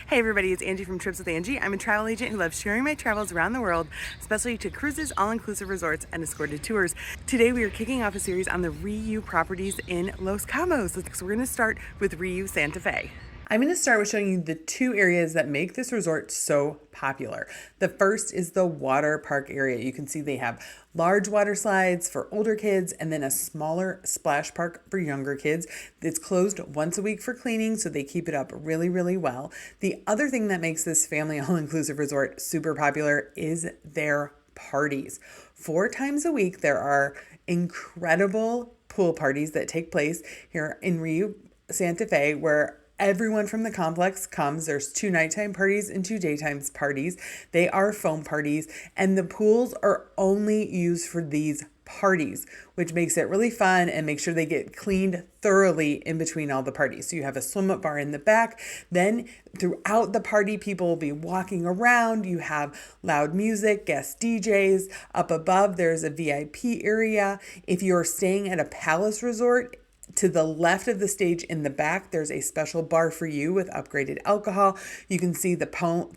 Hey everybody, it's Angie from Trips with Angie. I'm a travel agent who loves sharing my travels around the world, especially to cruises, all-inclusive resorts, and escorted tours. Today we are kicking off a series on the Riu properties in Los Cabos. So we're going to start with Riu Santa Fe. I'm going to start with showing you the two areas that make this resort so popular. The first is the water park area. You can see they have large water slides for older kids and then a smaller splash park for younger kids. It's closed once a week for cleaning, so they keep it up really, really well. The other thing that makes this family all-inclusive resort super popular is their parties. 4 times a week, there are incredible pool parties that take place here in Riu Santa Fe, where everyone from the complex comes. There's 2 nighttime parties and 2 daytime parties. They are foam parties, and the pools are only used for these parties, which makes it really fun and make sure they get cleaned thoroughly in between all the parties. So you have a swim up bar in the back. Then throughout the party, people will be walking around. You have loud music, guest DJs. Up above, there's a VIP area. If you're staying at a palace resort, to the left of the stage in the back, there's a special bar for you with upgraded alcohol. You can see the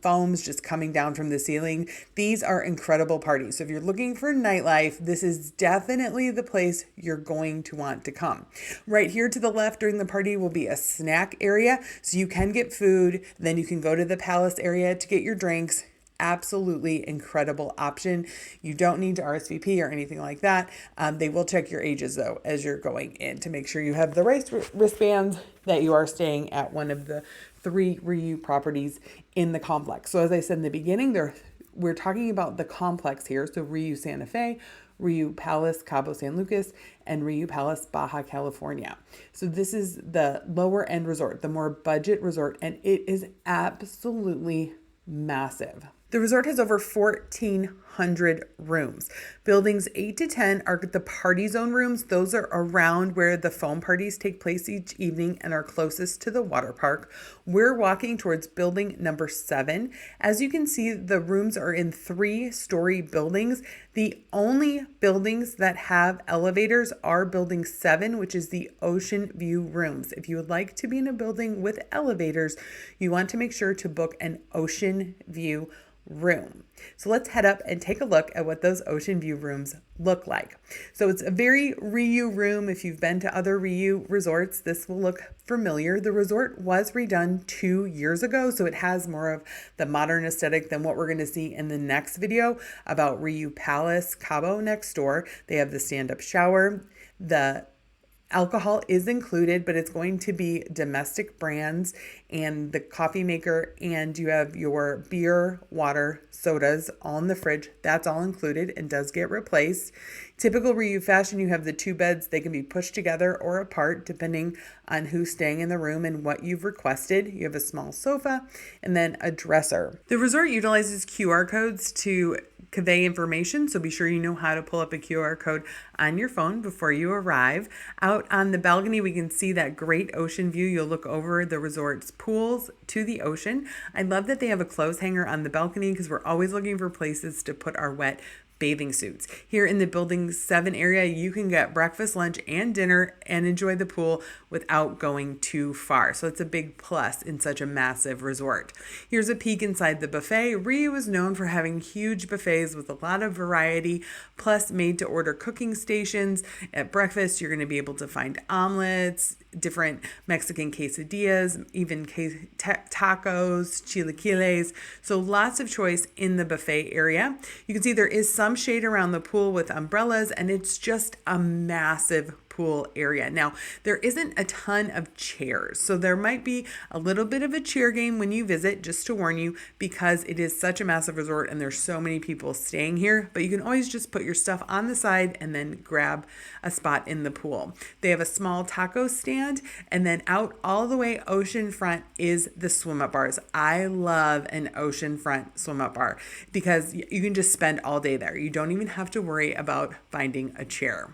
foams just coming down from the ceiling. These are incredible parties. So if you're looking for nightlife, this is definitely the place you're going to want to come. Right here to the left during the party will be a snack area. So you can get food, then you can go to the palace area to get your drinks. Absolutely incredible option. You don't need to RSVP or anything like that. They will check your ages though as you're going in to make sure you have the right wristbands, that you are staying at one of the 3 Riu properties in the complex. So as I said in the beginning, we're talking about the complex here. So Riu Santa Fe, Riu Palace, Cabo San Lucas, and Riu Palace, Baja California. So this is the lower end resort, the more budget resort, and it is absolutely massive. The resort has over 1,400 rooms. Buildings 8 to 10 are the party zone rooms. Those are around where the foam parties take place each evening and are closest to the water park. We're walking towards building number 7. As you can see, the rooms are in 3-story buildings. The only buildings that have elevators are building 7, which is the ocean view rooms. If you would like to be in a building with elevators, you want to make sure to book an ocean view room. So let's head up and take a look at what those ocean view rooms look like. So it's a very Riu room. If you've been to other Riu resorts, this will look familiar. The resort was redone 2 years ago, so it has more of the modern aesthetic than what we're going to see in the next video about Riu Palace Cabo next door. They have the stand-up shower. The alcohol is included, but it's going to be domestic brands and the coffee maker, and you have your beer, water, sodas all in the fridge. That's all included and does get replaced. Typical Riu fashion, you have the 2 beds. They can be pushed together or apart depending on who's staying in the room and what you've requested. You have a small sofa and then a dresser. The resort utilizes QR codes to convey information, so be sure you know how to pull up a QR code on your phone before you arrive. Out on the balcony, we can see that great ocean view. You'll look over the resort's pools to the ocean. I love that they have a clothes hanger on the balcony because we're always looking for places to put our wet bathing suits. Here in the building 7 area, you can get breakfast, lunch, and dinner and enjoy the pool without going too far. So it's a big plus in such a massive resort. Here's a peek inside the buffet. Riu is known for having huge buffets with a lot of variety, plus made to order cooking stations. At breakfast, you're going to be able to find omelets, different Mexican quesadillas, even tacos, chilaquiles. So lots of choice in the buffet area. You can see there is some shade around the pool with umbrellas, and it's just a massive pool area. Now, there isn't a ton of chairs, so there might be a little bit of a chair game when you visit, just to warn you, because it is such a massive resort and there's so many people staying here, but you can always just put your stuff on the side and then grab a spot in the pool. They have a small taco stand, and then out all the way ocean front is the swim up bars. I love an ocean front swim up bar because you can just spend all day there. You don't even have to worry about finding a chair.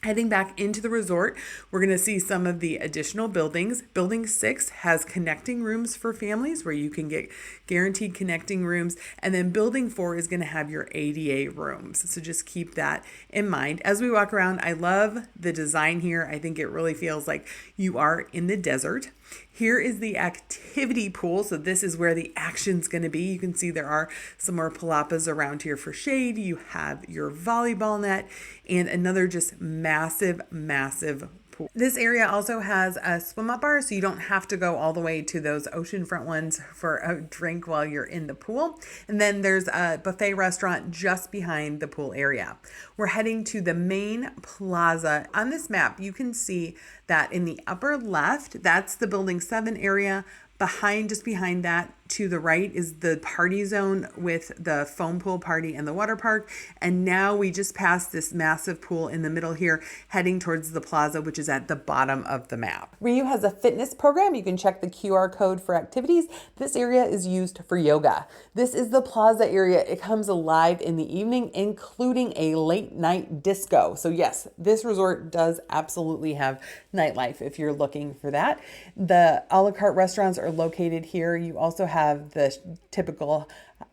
Heading back into the resort, we're going to see some of the additional buildings. Building 6 has connecting rooms for families where you can get guaranteed connecting rooms. And then building 4 is going to have your ADA rooms. So just keep that in mind. As we walk around, I love the design here. I think it really feels like you are in the desert. Here is the activity pool. So this is where the action's going to be. You can see there are some more palapas around here for shade. You have your volleyball net and another just massive, massive pool. This area also has a swim up bar, so you don't have to go all the way to those oceanfront ones for a drink while you're in the pool. And then there's a buffet restaurant just behind the pool area. We're heading to the main plaza. On this map, you can see that in the upper left, that's the Building 7 area. Just behind that to the right is the party zone with the foam pool party and the water park. And now we just passed this massive pool in the middle here, heading towards the plaza, which is at the bottom of the map. Riu has a fitness program. You can check the QR code for activities. This area is used for yoga. This is the plaza area. It comes alive in the evening, including a late night disco. So yes, this resort does absolutely have nightlife if you're looking for that. The a la carte restaurants are located here. You also have the typical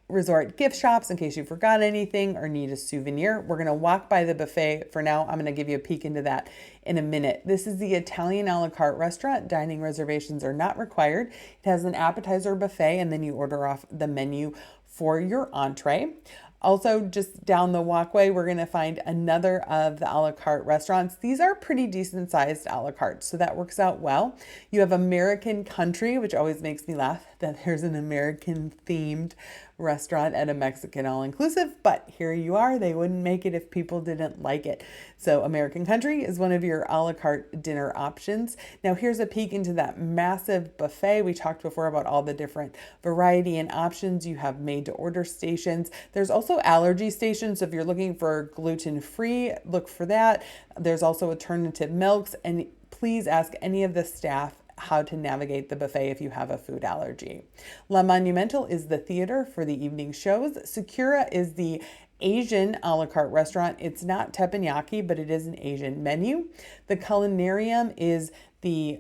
resort gift shops in case you forgot anything or need a souvenir. We're going to walk by the buffet for now. I'm going to give you a peek into that in a minute. This is the Italian a la carte restaurant. Dining reservations are not required. It has an appetizer buffet, and then you order off the menu for your entree. Also, just down the walkway, we're going to find another of the a la carte restaurants. These are pretty decent sized a la carte, so that works out well. You have American Country, which always makes me laugh that there's an American themed restaurant at a Mexican all-inclusive, but here you are. They wouldn't make it if people didn't like it. So American Country is one of your a la carte dinner options. Now here's a peek into that massive buffet. We talked before about all the different variety and options. You have made to order stations. There's also allergy stations. So if you're looking for gluten-free, look for that. There's also alternative milks, and please ask any of the staff how to navigate the buffet if you have a food allergy. La Monumental is the theater for the evening shows. Sakura is the Asian a la carte restaurant. It's not teppanyaki, but it is an Asian menu. The Culinarium is the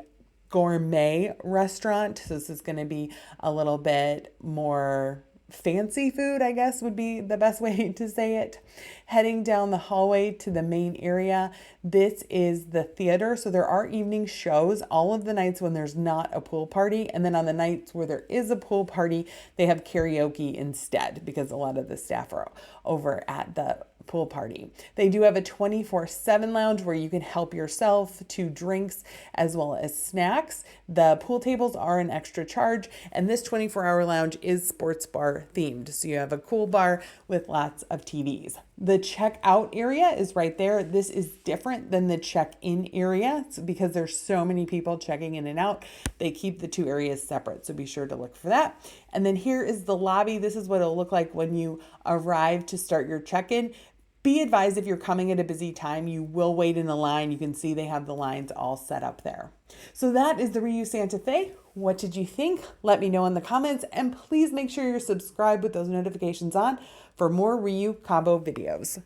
gourmet restaurant. So this is going to be a little bit more fancy food, I guess would be the best way to say it. Heading down the hallway to the main area, this is the theater. So there are evening shows all of the nights when there's not a pool party. And then on the nights where there is a pool party, they have karaoke instead because a lot of the staff are over at the pool party. They do have a 24/7 lounge where you can help yourself to drinks as well as snacks. The pool tables are an extra charge, and this 24-hour lounge is sports bar themed. So you have a cool bar with lots of TVs. The checkout area is right there. This is different than the check-in area because there's so many people checking in and out. They keep the two areas separate, so be sure to look for that. And then here is the lobby. This is what it'll look like when you arrive to start your check-in. Be advised if you're coming at a busy time, you will wait in a line. You can see they have the lines all set up there. So that is the Riu Santa Fe. What did you think? Let me know in the comments, and please make sure you're subscribed with those notifications on for more Riu Cabo videos.